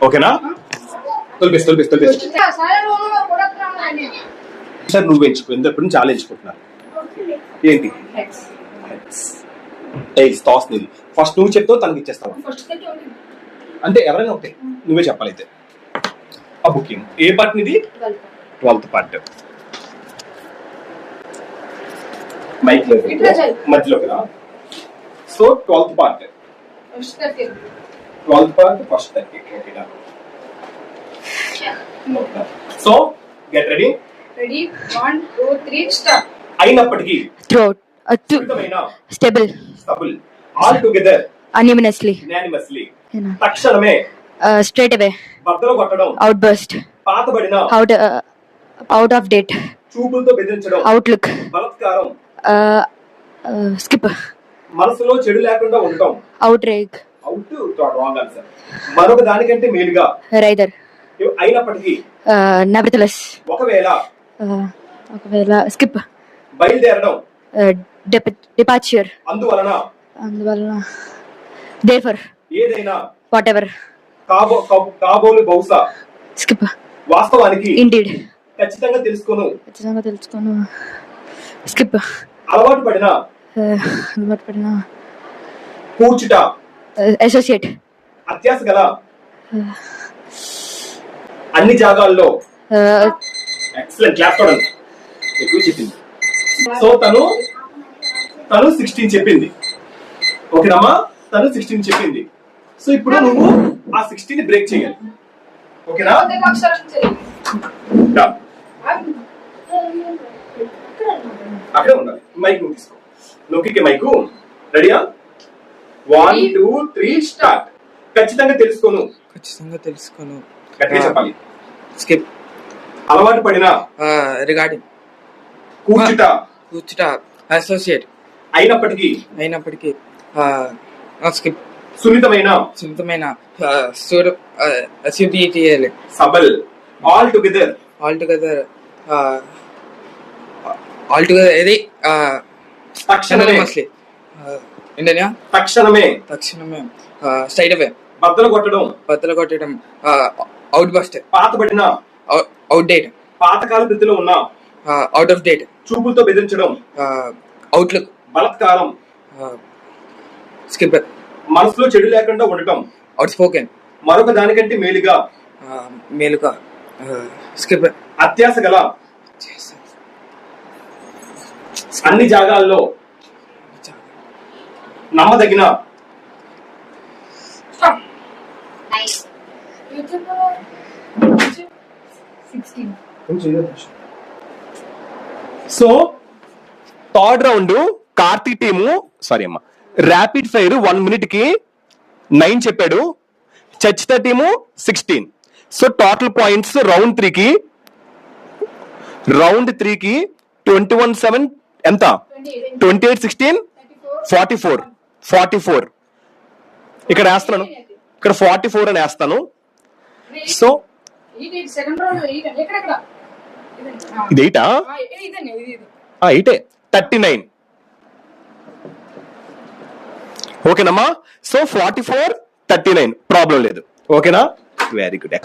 ఓకేనా? తొలిపేసి సార్ నువ్వు ఎంచుకో, ఎందుకు చాలా ఎంచుకుంటున్నారు. ఏంటి టాస్ నీది. ఫస్ట్ నువ్వు చెప్తావు, తనకి ఇచ్చేస్తావు. అంటే ఎవరైనా ఒకటే, నువ్వే చెప్పాలి. అయితే ఆ బుకింగ్ ఏ పార్ట్ నీది? 12th part. మైక్ మధ్యలో కదా. So 12th part first 30. ఓకేనా? So get ready. 1 2 3 స్టార్ట్. అయినప్పటికీ స్టేబుల్ ఆల్ టుగెదర్ unanimously తక్షణమే straight away బద్దలు కొట్టడం outburst పాతబడిన out of date చూపులతో బెదిరించడం outlook బలత్కారం skip మనసులో చెడు లేకుండా ఉండటం outrage రాంగ్ ఆన్సర్. మరొక దానికంటే మేలుగా rather అయినప్పటికీ nevertheless ఒకవేళ skip బయలుదేరడం departure అందువలన therefore ఏదైనా whatever కాబోలు బహుశా skip వాస్తవానికి indeed ఖచ్చితంగా తెలుసుకోను skip అలవాటు పడిన కూర్చుట associate అత్యాశ గల అన్ని జాగాల్లో ఎక్సలెంట్ క్లాప్ కొడండి. ఎక్కువ చెప్పింది. సో తను 16 చెప్పింది. ఓకేనమ్మా? తను 16 చెప్పింది. సో ఇప్పుడు నువ్వు ఆ 16 బ్రేక్ చేయాలి. ఓకేనా? అక్కడే ఉండాలి. మైక్ నువ్వు తీసుకో. లోకి మైకు. రెడీయా? 1 2 3 స్టార్ట్. ఖచ్చితంగా తెలుసుకోను గట్టిగా చెప్పాలి. స్కిప్ అలవాటు పడిన రిగార్డింగ్ కూర్చుట అసోసియేట్ అయినప్పటికీ స్కిప్ సున్నితమైన సబల్ ఆల్ టుగెదర్ ఇది తక్షణమే ఏంటన్నా తక్షణమే స్ట్రైట్ అవే బద్దలు కొట్టడం అవుట్ బస్ట్ పాతబడిన అవుట్ డేట్ పాతకాల స్థితిలో ఉన్న అవుట్ ఆఫ్ డేట్ చూపులతో బెదిరించడం అవుట్లుక్ బలత్కారం స్కిప్ మనసులో చెడు లేకుండా ఉండటం అవుట్ స్పోకెన్ మరొక దానికంటే మేలుగా స్కిప్ అత్యాశ గల అన్ని జాగాల్లో నమ్మదగిన so third round Karthik team rapid fire 1 minute కి 9 చెప్పాడు. చచ్చిత team 16. So total points round 3 కి 21-7 ఎంత? 28-16 44 ఇక్కడ వేస్తున్నాను. ఇక్కడ 44 అని వేస్తాను. సో ఇది 8 39. ఓకేనమ్మా? సో 44-39 ప్రాబ్లం లేదు. ఓకేనా? Very good.